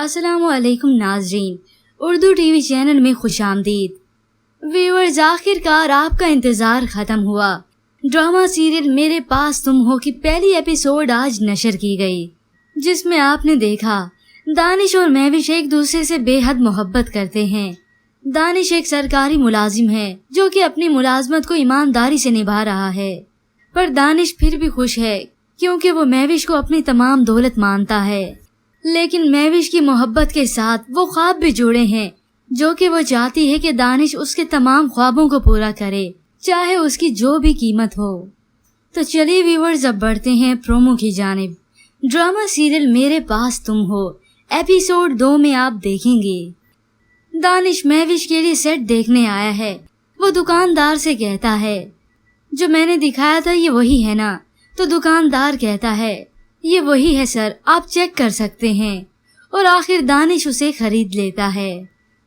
अस्सलामु अलैकुम नाज़रीन, उर्दू टीवी चैनल में खुशामदीद। व्यूअर्स, आखिरकार आपका इंतज़ार ख़त्म हुआ। ड्रामा सीरियल मेरे पास तुम हो की पहली एपिसोड आज नशर की गई, जिसमें आपने देखा दानिश और महविश एक दूसरे से बेहद मोहब्बत करते हैं। दानिश एक सरकारी मुलाजिम है जो कि अपनी मुलाजमत को ईमानदारी से निभा रहा है, पर दानिश फिर भी खुश है क्योंकि वो महविश को अपनी तमाम दौलत मानता है। लेकिन महविश की मोहब्बत के साथ वो ख्वाब भी जुड़े हैं जो कि वो चाहती है कि दानिश उसके तमाम ख्वाबों को पूरा करे, चाहे उसकी जो भी कीमत हो। तो चलिए व्यूअर्स, अब बढ़ते हैं प्रोमो की जानिब। ड्रामा सीरियल मेरे पास तुम हो एपिसोड 2 में आप देखेंगे दानिश महविश के लिए सेट देखने आया है। वो दुकानदार से कहता है, जो मैंने दिखाया था ये वही है ना? तो दुकानदार कहता है, ये वही है सर, आप चेक कर सकते हैं। और आखिर दानिश उसे खरीद लेता है।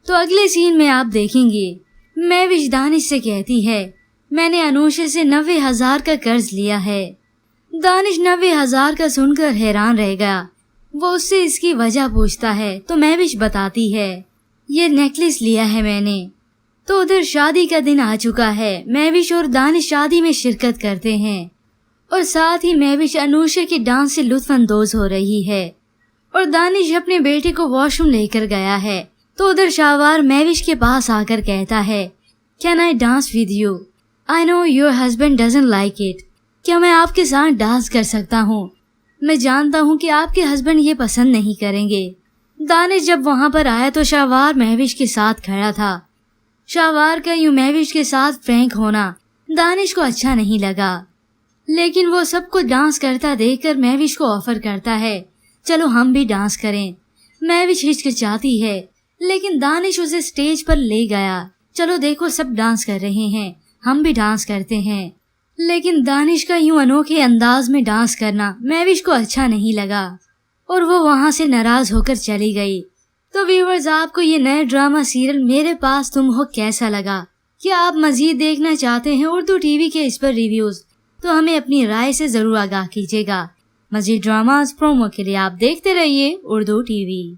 तो अगले सीन में आप देखेंगे महविश दानिश से कहती है, मैंने अनूशे से 90,000 का कर्ज लिया है। दानिश 90,000 का सुनकर हैरान रह गया। वो उससे इसकी वजह पूछता है तो महविश बताती है, ये नेकलेस लिया है मैंने। तो उधर शादी का दिन आ चुका है। महविश और दानिश शादी में शिरकत करते हैं और साथ ही महविश अनूशे के डांस से लुत्फ अंदोज हो रही है। और दानिश अपने बेटे को वॉशरूम लेकर गया है। तो उधर शाहवार महविश के पास आकर कहता है, can I dance with you? I know your husband doesn't like it. क्या मैं आपके साथ डांस कर सकता हूँ? मैं जानता हूँ कि आपके हस्बैंड ये पसंद नहीं करेंगे। दानिश जब वहाँ पर आया तो शाहवार महविश के साथ खड़ा था। शाहवार का यूं महविश के साथ फ्रैंक होना दानिश को अच्छा नहीं लगा, लेकिन वो सबको डांस करता देखकर महविश को ऑफर करता है, चलो हम भी डांस करें। महविश हिचकिचाती है, लेकिन दानिश उसे स्टेज पर ले गया। चलो देखो सब डांस कर रहे हैं, हम भी डांस करते हैं। लेकिन दानिश का यूं अनोखे अंदाज में डांस करना महविश को अच्छा नहीं लगा और वो वहाँ से नाराज होकर चली गई। तो व्यूअर्स, आपको ये नया ड्रामा सीरियल मेरे पास तुम हो कैसा लगा? क्या आप मजीद देखना चाहते हैं उर्दू टीवी के इस पर रिव्यूज? तो हमें अपनी राय से जरूर आगाह कीजिएगा। मजीद ड्रामास प्रोमो के लिए आप देखते रहिए उर्दू टीवी।